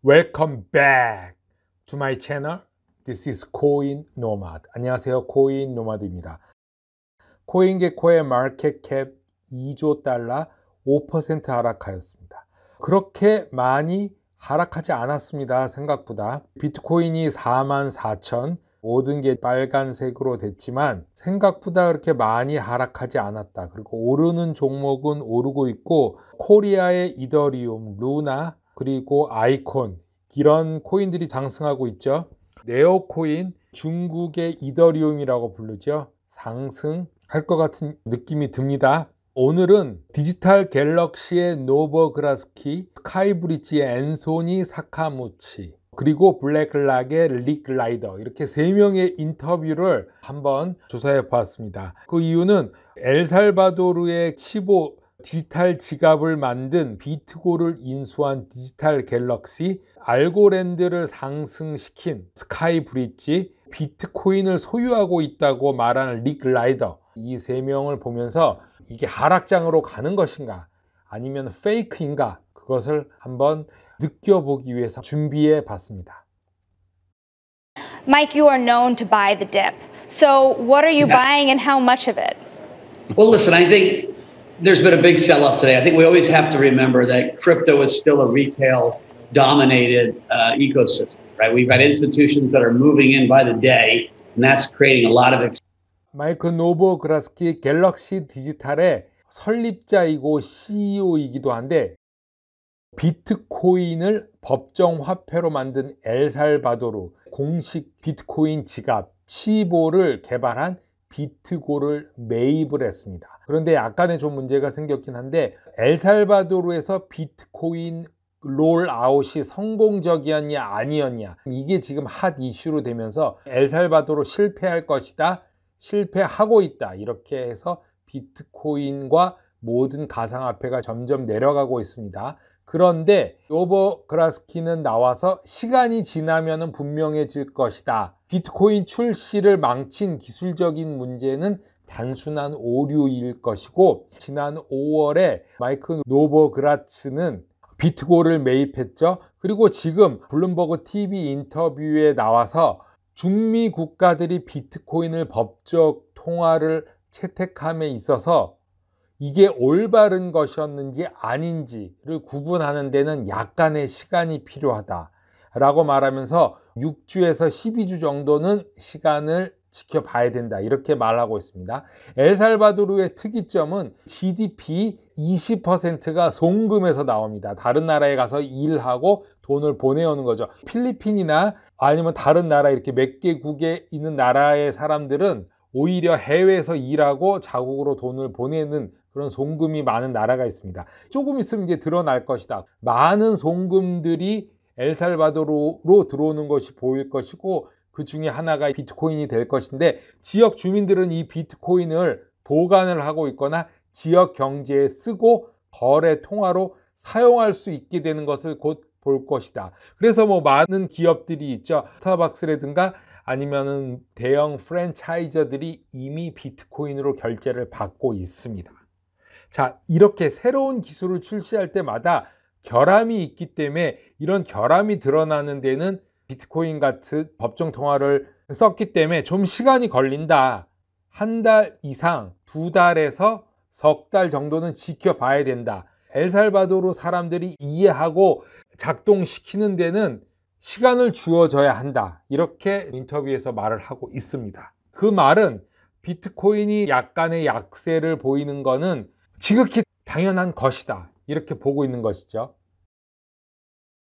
Welcome back to my channel. This is 코인 노마드. 안녕하세요. 코인 노마드입니다. 코인게코의 마켓캡 2조 달러 5% 하락하였습니다. 그렇게 많이 하락하지 않았습니다. 생각보다. 비트코인이 44,000 모든 게 빨간색으로 됐지만 생각보다 그렇게 많이 하락하지 않았다. 그리고 오르는 종목은 오르고 있고 코리아의 이더리움, 루나 그리고 아이콘 이런 코인들이 상승하고 있죠. 네오코인, 중국의 이더리움이라고 부르죠. 상승할 것 같은 느낌이 듭니다. 오늘은 디지털 갤럭시의 노버그라스키, 스카이브리지의 앤소니 사카무치, 그리고 블랙락의 릭 라이더 이렇게 3명의 인터뷰를 한번 조사해 보았습니다. 그 이유는 엘살바도르의 치보 디지털 지갑을 만든 비트고를 인수한 디지털 갤럭시, 알고랜드를 상승시킨 스카이브리지, 비트코인을 소유하고 있다고 말하는 릭 라이더, 이 3명을 보면서 이게 하락장으로 가는 것인가 아니면 페이크인가 그것을 한번 느껴보기 위해서 준비해 봤습니다. Mike, you are known to buy the dip. So what are you buying and how much of it? Well, listen, I think there's been a big sell-off today. I think we always have to remember that crypto is still a retail-dominated ecosystem, right? We've got institutions that are moving in by the day, and that's creating a lot of 마이크 노버그라스키 갤럭시 디지털의 설립자이고 CEO이기도 한데 비트코인을 법정 화폐로 만든 엘살바도르 공식 비트코인 지갑 치보를 개발한 비트고를 매입을 했습니다. 그런데 약간의 좀 문제가 생겼긴 한데 엘살바도르에서 비트코인 롤아웃이 성공적이었냐 아니었냐 이게 지금 핫 이슈로 되면서 엘살바도르 실패할 것이다, 실패하고 있다 이렇게 해서 비트코인과 모든 가상화폐가 점점 내려가고 있습니다. 그런데 노버그라스키는 나와서 시간이 지나면 분명해질 것이다. 비트코인 출시를 망친 기술적인 문제는 단순한 오류일 것이고 지난 5월에 마이크 노버그라츠는 비트고를 매입했죠. 그리고 지금 블룸버그 TV 인터뷰에 나와서 중미 국가들이 비트코인을 법적 통화를 채택함에 있어서 이게 올바른 것이었는지 아닌지를 구분하는 데는 약간의 시간이 필요하다라고 말하면서 6주에서 12주 정도는 시간을 지켜봐야 된다 이렇게 말하고 있습니다. 엘살바도르의 특이점은 GDP 20%가 송금에서 나옵니다. 다른 나라에 가서 일하고 돈을 보내오는 거죠. 필리핀이나 아니면 다른 나라 이렇게 몇 개국에 있는 나라의 사람들은 오히려 해외에서 일하고 자국으로 돈을 보내는 그런 송금이 많은 나라가 있습니다. 조금 있으면 이제 드러날 것이다. 많은 송금들이 엘살바도르로 들어오는 것이 보일 것이고 그 중에 하나가 비트코인이 될 것인데 지역 주민들은 이 비트코인을 보관을 하고 있거나 지역 경제에 쓰고 거래 통화로 사용할 수 있게 되는 것을 곧 볼 것이다. 그래서 뭐 많은 기업들이 있죠. 스타벅스라든가 아니면은 대형 프랜차이저들이 이미 비트코인으로 결제를 받고 있습니다. 자, 이렇게 새로운 기술을 출시할 때마다 결함이 있기 때문에 이런 결함이 드러나는 데는 비트코인 같은 법정 통화를 썼기 때문에 좀 시간이 걸린다. 한 달 이상, 2달에서 석 달 정도는 지켜봐야 된다. 엘살바도르 사람들이 이해하고 작동시키는 데는 시간을 주어져야 한다. 이렇게 인터뷰에서 말을 하고 있습니다. 그 말은 비트코인이 약간의 약세를 보이는 거는 지극히 당연한 것이다. 이렇게 보고 있는 것이죠.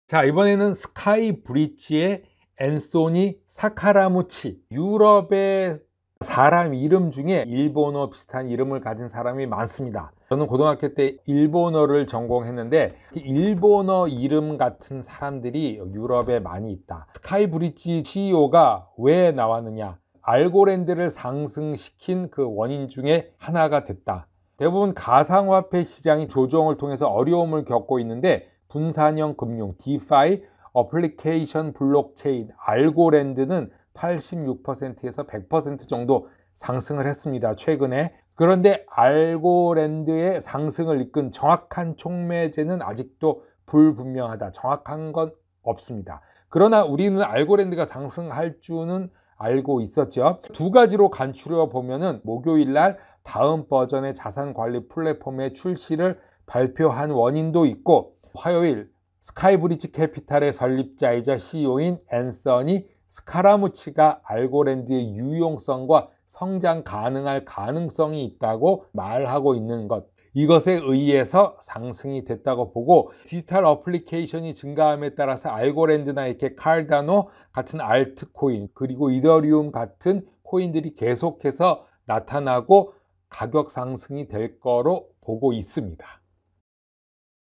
자, 이번에는 스카이브리지의 앤소니 사카라무치. 유럽의 사람 이름 중에 일본어 비슷한 이름을 가진 사람이 많습니다. 저는 고등학교 때 일본어를 전공했는데 일본어 이름 같은 사람들이 유럽에 많이 있다. 스카이브리지 CEO가 왜 나왔느냐? 알고랜드를 상승시킨 그 원인 중에 하나가 됐다. 대부분 가상화폐 시장이 조정을 통해서 어려움을 겪고 있는데 분산형 금융, 디파이, 어플리케이션 블록체인, 알고랜드는 86%에서 100% 정도 상승을 했습니다. 최근에. 그런데 알고랜드의 상승을 이끈 정확한 촉매제는 아직도 불분명하다. 정확한 건 없습니다. 그러나 우리는 알고랜드가 상승할 줄은 알고 있었죠. 두 가지로 간추려 보면은 목요일 날 다음 버전의 자산 관리 플랫폼의 출시를 발표한 원인도 있고, 화요일 스카이브리지 캐피탈의 설립자이자 CEO인 앤서니 스카라무치가 알고랜드의 유용성과 성장 가능할 가능성이 있다고 말하고 있는 것, 이것에 의해서 상승이 됐다고 보고, 디지털 어플리케이션이 증가함에 따라서 알고랜드나 이렇게 칼다노 같은 알트코인, 그리고 이더리움 같은 코인들이 계속해서 나타나고 가격 상승이 될 거로 보고 있습니다.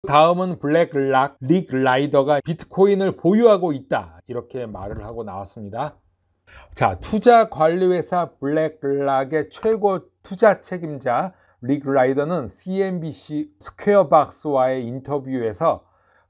다음은 블랙락 리그라이더가 비트코인을 보유하고 있다, 이렇게 말을 하고 나왔습니다. 자, 투자 관리회사 블랙락의 최고 투자 책임자 리그라이더는 CNBC 스퀘어박스와의 인터뷰에서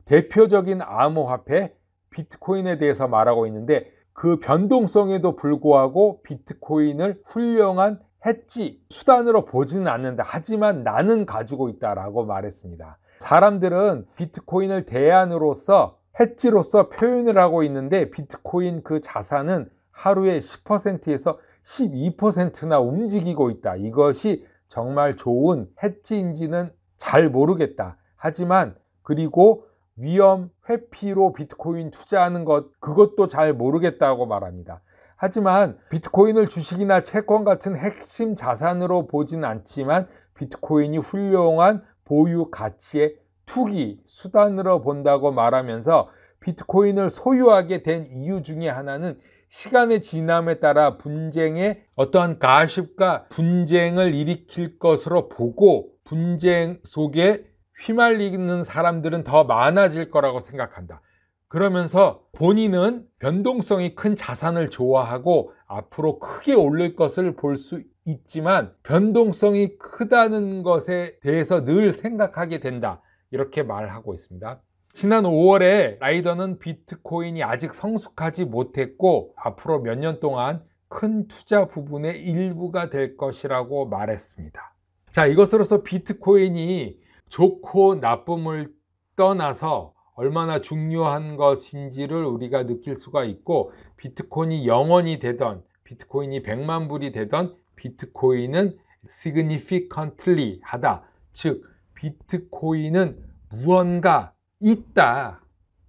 대표적인 암호화폐 비트코인에 대해서 말하고 있는데, 그 변동성에도 불구하고 비트코인을 훌륭한 해지 수단으로 보지는 않는다. 하지만 나는 가지고 있다라고 말했습니다. 사람들은 비트코인을 대안으로서 해지로서 표현을 하고 있는데, 비트코인 그 자산은 하루에 10%에서 12%나 움직이고 있다. 이것이 정말 좋은 해지인지는 잘 모르겠다. 하지만 그리고 위험 회피로 비트코인 투자하는 것, 그것도 잘 모르겠다고 말합니다. 하지만 비트코인을 주식이나 채권 같은 핵심 자산으로 보진 않지만 비트코인이 훌륭한 보유 가치의 투기 수단으로 본다고 말하면서, 비트코인을 소유하게 된 이유 중에 하나는 시간의 지남에 따라 분쟁의 어떠한 가십과 분쟁을 일으킬 것으로 보고, 분쟁 속에 휘말리는 사람들은 더 많아질 거라고 생각한다. 그러면서 본인은 변동성이 큰 자산을 좋아하고 앞으로 크게 오를 것을 볼 수 있지만 변동성이 크다는 것에 대해서 늘 생각하게 된다, 이렇게 말하고 있습니다. 지난 5월에 라이더는 비트코인이 아직 성숙하지 못했고 앞으로 몇 년 동안 큰 투자 부분의 일부가 될 것이라고 말했습니다. 자, 이것으로서 비트코인이 좋고 나쁨을 떠나서 얼마나 중요한 것인지를 우리가 느낄 수가 있고, 비트코인이 0원이 되던, 비트코인이 100만 불이 되던, 비트코인은 significantly 하다, 즉 비트코인은 무언가 있다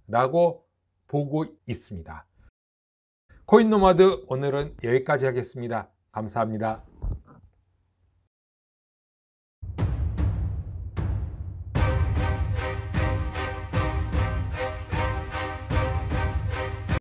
라고 보고 있습니다. 코인 노마드 오늘은 여기까지 하겠습니다. 감사합니다.